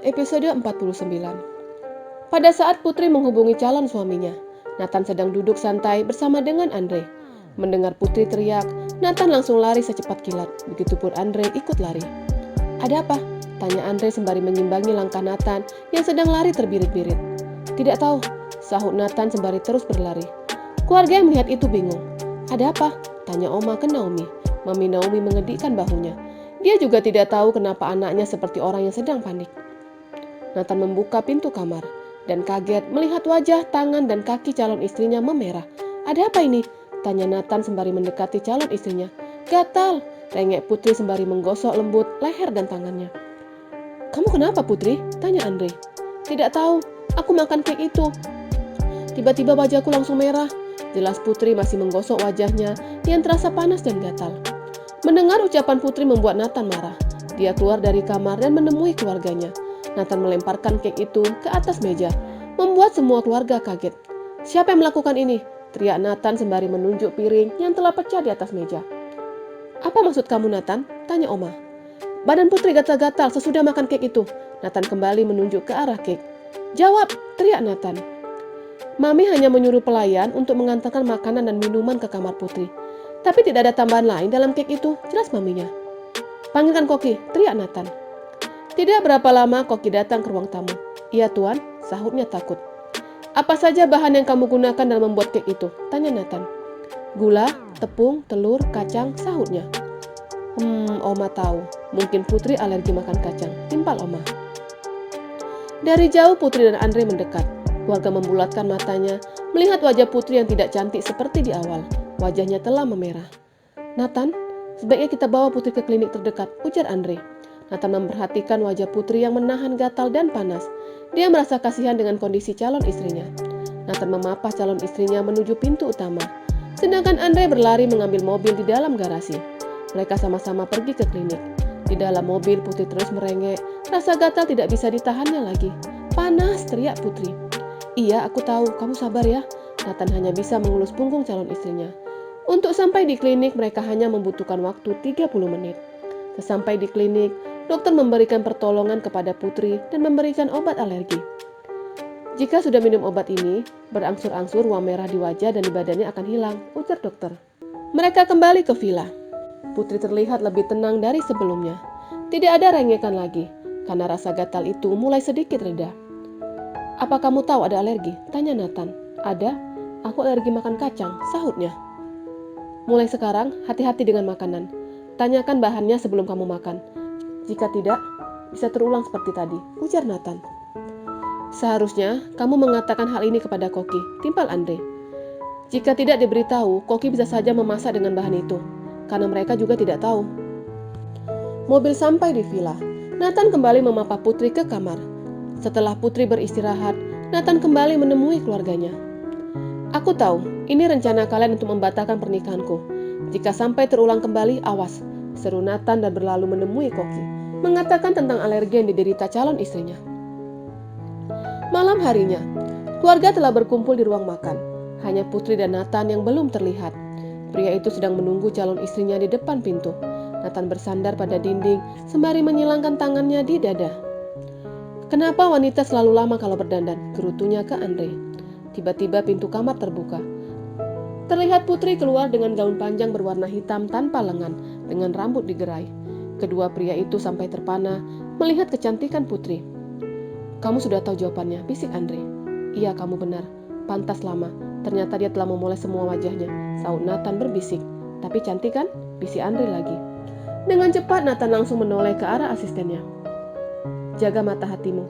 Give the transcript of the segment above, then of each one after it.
episode 49. Pada saat Putri menghubungi calon suaminya, Nathan sedang duduk santai bersama dengan Andre. Mendengar Putri teriak, Nathan langsung lari secepat kilat. Begitupun Andre ikut lari. "Ada apa?" tanya Andre sembari mengimbangi langkah Nathan yang sedang lari terbirit-birit. "Tidak tahu," sahut Nathan sembari terus berlari. Keluarga yang melihat itu bingung. "Ada apa?" tanya Oma ke Naomi. Mami Naomi mengedikkan bahunya. Dia juga tidak tahu kenapa anaknya seperti orang yang sedang panik. Nathan membuka pintu kamar dan kaget melihat wajah, tangan, dan kaki calon istrinya memerah. "Ada apa ini?" tanya Nathan sembari mendekati calon istrinya. "Gatal," rengek Putri sembari menggosok lembut leher dan tangannya. "Kamu kenapa, Putri?" tanya Andre. "Tidak tahu, aku makan kek itu. Tiba-tiba wajahku langsung merah." Jelas Putri masih menggosok wajahnya yang terasa panas dan gatal. Mendengar ucapan Putri membuat Nathan marah. Dia keluar dari kamar dan menemui keluarganya. Nathan melemparkan kek itu ke atas meja, membuat semua keluarga kaget. "Siapa yang melakukan ini?" teriak Nathan sembari menunjuk piring yang telah pecah di atas meja. "Apa maksud kamu, Nathan?" tanya Oma. "Badan Putri gatal-gatal sesudah makan kek itu." Nathan kembali menunjuk ke arah kek. "Jawab!" teriak Nathan. "Mami hanya menyuruh pelayan untuk mengantarkan makanan dan minuman ke kamar Putri. Tapi tidak ada tambahan lain dalam kek itu," jelas maminya. "Panggilkan Koki," teriak Nathan. Tidak berapa lama Koki datang ke ruang tamu. "Iya Tuan," sahutnya takut. "Apa saja bahan yang kamu gunakan dalam membuat kek itu?" tanya Nathan. "Gula, tepung, telur, kacang," sahutnya. Oma tahu. Mungkin Putri alergi makan kacang," timpal Oma. Dari jauh Putri dan Andre mendekat. Keluarga membulatkan matanya, melihat wajah Putri yang tidak cantik seperti di awal. Wajahnya telah memerah. "Nathan, sebaiknya kita bawa Putri ke klinik terdekat," ujar Andre. Nathan memperhatikan wajah Putri yang menahan gatal dan panas. Dia merasa kasihan dengan kondisi calon istrinya. Nathan memapah calon istrinya menuju pintu utama. Sedangkan Andre berlari mengambil mobil di dalam garasi. Mereka sama-sama pergi ke klinik. Di dalam mobil Putri terus merengek. Rasa gatal tidak bisa ditahannya lagi. "Panas!" teriak Putri. "Iya, aku tahu. Kamu sabar ya." Nathan hanya bisa mengelus punggung calon istrinya. Untuk sampai di klinik mereka hanya membutuhkan waktu 30 menit. Sesampai di klinik, dokter memberikan pertolongan kepada Putri dan memberikan obat alergi. "Jika sudah minum obat ini, berangsur-angsur ruam merah di wajah dan di badannya akan hilang," ujar dokter. Mereka kembali ke villa. Putri terlihat lebih tenang dari sebelumnya. Tidak ada rengekan lagi, karena rasa gatal itu mulai sedikit reda. "Apa kamu tahu ada alergi?" tanya Nathan. "Ada, aku alergi makan kacang," sahutnya. "Mulai sekarang, hati-hati dengan makanan. Tanyakan bahannya sebelum kamu makan. Jika tidak, bisa terulang seperti tadi," ujar Nathan. "Seharusnya kamu mengatakan hal ini kepada Koki," timpal Andre. "Jika tidak diberitahu, Koki bisa saja memasak dengan bahan itu, karena mereka juga tidak tahu." Mobil sampai di villa. Nathan kembali memapah Putri ke kamar. Setelah Putri beristirahat, Nathan kembali menemui keluarganya. "Aku tahu, ini rencana kalian untuk membatalkan pernikahanku. Jika sampai terulang kembali, awas," seru Nathan dan berlalu menemui Koki, mengatakan tentang alergi yang diderita calon istrinya. Malam harinya, keluarga telah berkumpul di ruang makan. Hanya Putri dan Nathan yang belum terlihat. Pria itu sedang menunggu calon istrinya di depan pintu. Nathan bersandar pada dinding sembari menyilangkan tangannya di dada. "Kenapa wanita selalu lama kalau berdandan?" gerutunya ke Andre. Tiba-tiba pintu kamar terbuka. Terlihat Putri keluar dengan gaun panjang berwarna hitam tanpa lengan, dengan rambut digerai. Kedua pria itu sampai terpana melihat kecantikan Putri. "Kamu sudah tahu jawabannya," bisik Andre. "Iya, kamu benar. Pantas lama. Ternyata dia telah memoleh semua wajahnya," sahut Nathan berbisik. "Tapi cantik kan?" bisik Andre lagi. Dengan cepat Nathan langsung menoleh ke arah asistennya. "Jaga mata hatimu.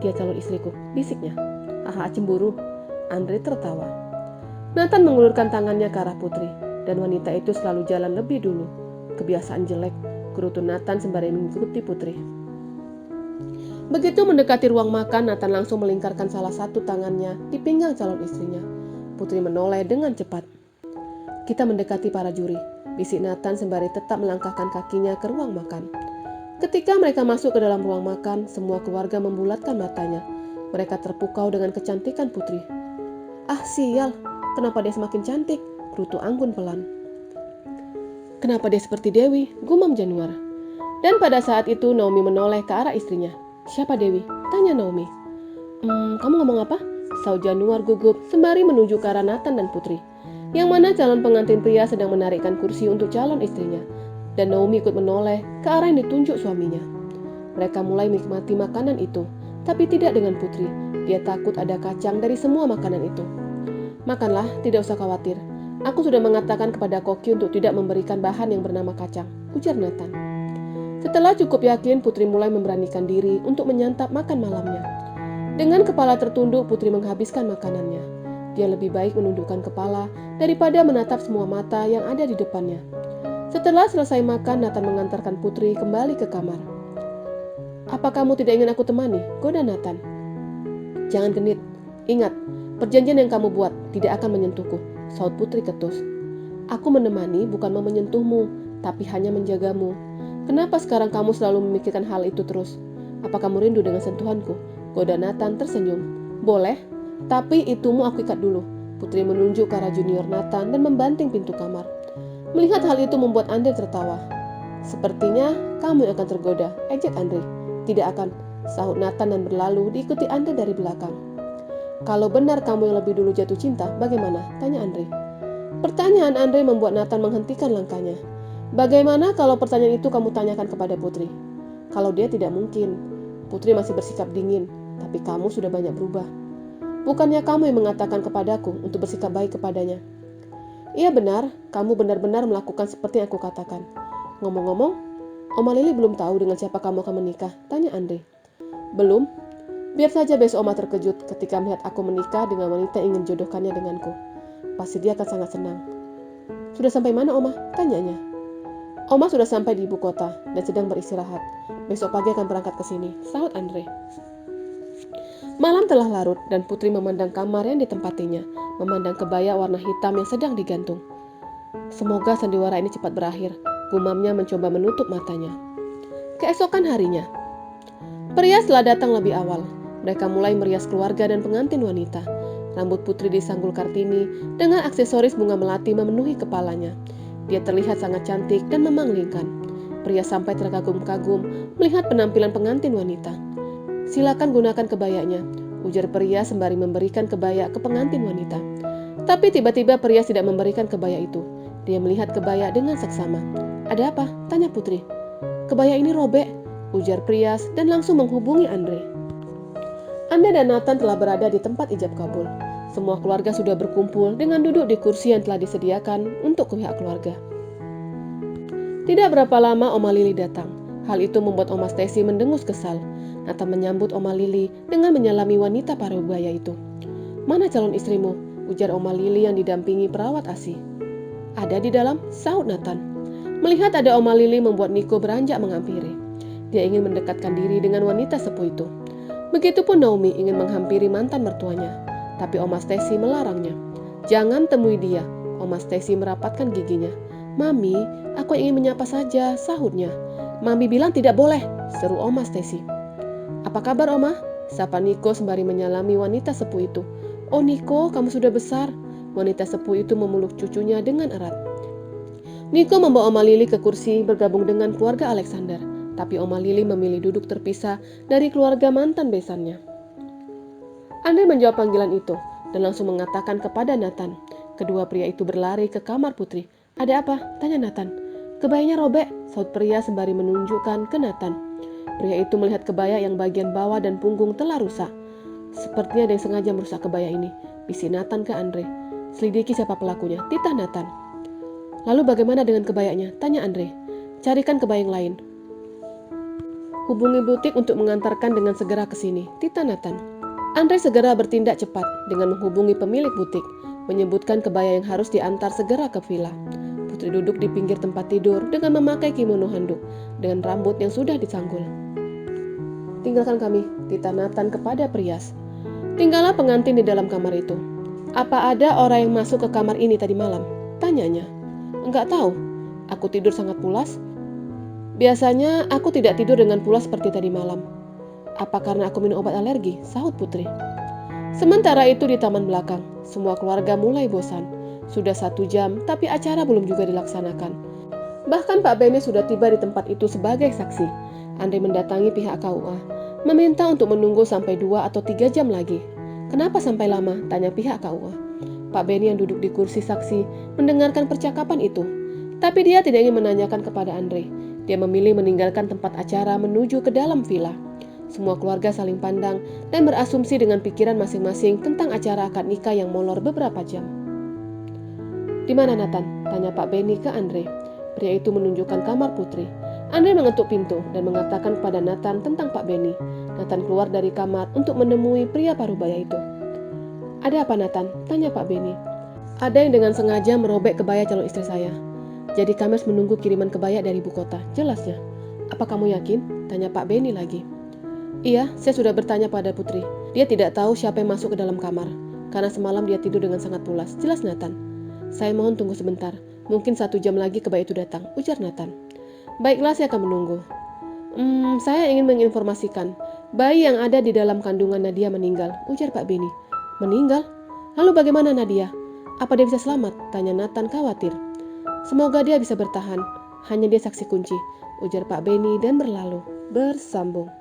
Dia calon istriku," bisiknya. "Haha, cemburu." Andre tertawa. Nathan mengulurkan tangannya ke arah Putri, dan wanita itu selalu jalan lebih dulu. "Kebiasaan jelek," gerutu Nathan sembari mengikuti Putri. Begitu mendekati ruang makan, Nathan langsung melingkarkan salah satu tangannya di pinggang calon istrinya. Putri menoleh dengan cepat. "Kita mendekati para juri," bisik Nathan sembari tetap melangkahkan kakinya ke ruang makan. Ketika mereka masuk ke dalam ruang makan, semua keluarga membulatkan matanya. Mereka terpukau dengan kecantikan Putri. "Ah, sial, kenapa dia semakin cantik?" gerutu Anggun pelan. "Kenapa dia seperti Dewi?" gumam Januar. Dan pada saat itu Naomi menoleh ke arah istrinya. "Siapa Dewi?" Tanya Naomi. Kamu ngomong apa? Saud Januar gugup sembari menunjuk ke arah Nathan dan Putri, yang mana calon pengantin pria sedang menarikkan kursi untuk calon istrinya, dan Naomi ikut menoleh ke arah yang ditunjuk suaminya. Mereka mulai menikmati makanan itu, tapi tidak dengan Putri. Dia takut ada kacang dari semua makanan itu. Makanlah, tidak usah khawatir. Aku sudah mengatakan kepada koki untuk tidak memberikan bahan yang bernama kacang, ujar Nathan. Setelah cukup yakin, Putri mulai memberanikan diri untuk menyantap makan malamnya. Dengan kepala tertunduk, Putri menghabiskan makanannya. Dia lebih baik menundukkan kepala daripada menatap semua mata yang ada di depannya. Setelah selesai makan, Nathan mengantarkan Putri kembali ke kamar. Apa kamu tidak ingin aku temani? Goda Nathan. Jangan genit. Ingat, perjanjian yang kamu buat tidak akan menyentuhku, saut Putri ketus. Aku menemani bukan mau menyentuhmu, tapi hanya menjagamu. Kenapa sekarang kamu selalu memikirkan hal itu terus? Apa kamu rindu dengan sentuhanku? Goda Nathan tersenyum. Boleh, tapi itumu aku ikat dulu. Putri menunjuk ke arah junior Nathan dan membanting pintu kamar. Melihat hal itu membuat Andre tertawa. Sepertinya kamu yang akan tergoda, ejek Andre. Tidak akan, sahut Nathan dan berlalu diikuti Andre dari belakang. Kalau benar kamu yang lebih dulu jatuh cinta, bagaimana? Tanya Andre. Pertanyaan Andre membuat Nathan menghentikan langkahnya. Bagaimana kalau pertanyaan itu kamu tanyakan kepada Putri? Kalau dia tidak mungkin. Putri masih bersikap dingin, tapi kamu sudah banyak berubah. Bukannya kamu yang mengatakan kepadaku untuk bersikap baik kepadanya? Iya benar, kamu benar-benar melakukan seperti yang aku katakan. Ngomong-ngomong, Oma Lili belum tahu dengan siapa kamu akan menikah, tanya Andre. Belum. Biar saja besok Oma terkejut ketika melihat aku menikah dengan wanita yang ingin jodohkannya denganku. Pasti dia akan sangat senang. Sudah sampai mana Oma? Tanyanya. Oma sudah sampai di ibu kota dan sedang beristirahat. Besok pagi akan berangkat ke sini, sahut Andre. Malam telah larut dan Putri memandang kamar yang ditempatinya, memandang kebaya warna hitam yang sedang digantung. Semoga sandiwara ini cepat berakhir, gumamnya mencoba menutup matanya. Keesokan harinya, perias telah datang lebih awal. Mereka mulai merias keluarga dan pengantin wanita. Rambut Putri disanggul Kartini dengan aksesoris bunga melati memenuhi kepalanya. Dia terlihat sangat cantik dan memanglingkan. Pria sampai terkagum-kagum melihat penampilan pengantin wanita. Silakan gunakan kebayanya, ujar pria sembari memberikan kebaya ke pengantin wanita. Tapi tiba-tiba pria tidak memberikan kebaya itu. Dia melihat kebaya dengan seksama. Ada apa? Tanya Putri. Kebaya ini robek, ujar Prias dan langsung menghubungi Andre. Andre dan Nathan telah berada di tempat ijab kabul. Semua keluarga sudah berkumpul dengan duduk di kursi yang telah disediakan untuk pihak keluarga. Tidak berapa lama Oma Lili datang. Hal itu membuat Oma Stacy mendengus kesal. Nathan menyambut Oma Lili dengan menyalami wanita parubaya itu. Mana calon istrimu? Ujar Oma Lili yang didampingi perawat ASI. Ada di dalam, sahut Nathan. Melihat ada Oma Lili membuat Nico beranjak menghampiri. Dia ingin mendekatkan diri dengan wanita sepuh itu. Begitupun Naomi ingin menghampiri mantan mertuanya. Tapi Oma Stacy melarangnya. Jangan temui dia. Oma Stacy merapatkan giginya. Mami, aku ingin menyapa saja, sahutnya. Mami bilang tidak boleh, seru Oma Stacy. Apa kabar Oma? Sapa Nico sembari menyalami wanita sepuh itu. Oh Nico, kamu sudah besar. Wanita sepuh itu memeluk cucunya dengan erat. Nico membawa Oma Lili ke kursi bergabung dengan keluarga Alexander. Tapi Oma Lili memilih duduk terpisah dari keluarga mantan besannya. Andre menjawab panggilan itu dan langsung mengatakan kepada Nathan. Kedua pria itu berlari ke kamar Putri. Ada apa? Tanya Nathan. Kebayanya robek, saut pria sembari menunjukkan ke Nathan. Pria itu melihat kebaya yang bagian bawah dan punggung telah rusak. Sepertinya ada yang sengaja merusak kebaya ini, bisik Nathan ke Andre. Selidiki siapa pelakunya, titah Nathan. Lalu bagaimana dengan kebayanya? Tanya Andre. Carikan kebaya yang lain. Hubungi butik untuk mengantarkan dengan segera ke sini, titah Nathan. Andre segera bertindak cepat dengan menghubungi pemilik butik, menyebutkan kebaya yang harus diantar segera ke villa. Putri duduk di pinggir tempat tidur dengan memakai kimono handuk dengan rambut yang sudah disanggul. Tinggalkan kami, titah Nathan kepada Prias. Tinggallah pengantin di dalam kamar itu. Apa ada orang yang masuk ke kamar ini tadi malam? Tanyanya. Enggak tahu, aku tidur sangat pulas. Biasanya aku tidak tidur dengan pulas seperti tadi malam. Apa karena aku minum obat alergi? Sahut Putri. Sementara itu di taman belakang, semua keluarga mulai bosan. Sudah 1 jam, tapi acara belum juga dilaksanakan. Bahkan Pak Benny sudah tiba di tempat itu sebagai saksi. Andre mendatangi pihak KUA. meminta untuk menunggu sampai 2 atau 3 jam lagi. Kenapa sampai lama? Tanya pihak KUA. Pak Benny yang duduk di kursi saksi mendengarkan percakapan itu. Tapi dia tidak ingin menanyakan kepada Andre. Dia memilih meninggalkan tempat acara menuju ke dalam villa. Semua keluarga saling pandang dan berasumsi dengan pikiran masing-masing tentang acara akad nikah yang molor beberapa jam. "Di mana Nathan?" tanya Pak Benny ke Andre. Pria itu menunjukkan kamar Putri. Andre mengetuk pintu dan mengatakan kepada Nathan tentang Pak Benny. Nathan keluar dari kamar untuk menemui pria parubaya itu. "Ada apa Nathan?" tanya Pak Benny. "Ada yang dengan sengaja merobek kebaya calon istri saya. Jadi kami harus menunggu kiriman kebaya dari ibu kota," jelasnya. "Apa kamu yakin?" tanya Pak Benny lagi. "Iya, saya sudah bertanya pada Putri. Dia tidak tahu siapa yang masuk ke dalam kamar. Karena semalam dia tidur dengan sangat pulas," jelas Nathan. "Saya mohon tunggu sebentar. Mungkin 1 jam lagi kebaya itu datang," ujar Nathan. "Baiklah, saya akan menunggu." Saya ingin menginformasikan. Bayi yang ada di dalam kandungan Nadia meninggal," ujar Pak Benny. "Meninggal? Lalu bagaimana Nadia? Apa dia bisa selamat?" tanya Nathan khawatir. "Semoga dia bisa bertahan. Hanya dia saksi kunci," ujar Pak Benny dan bersambung.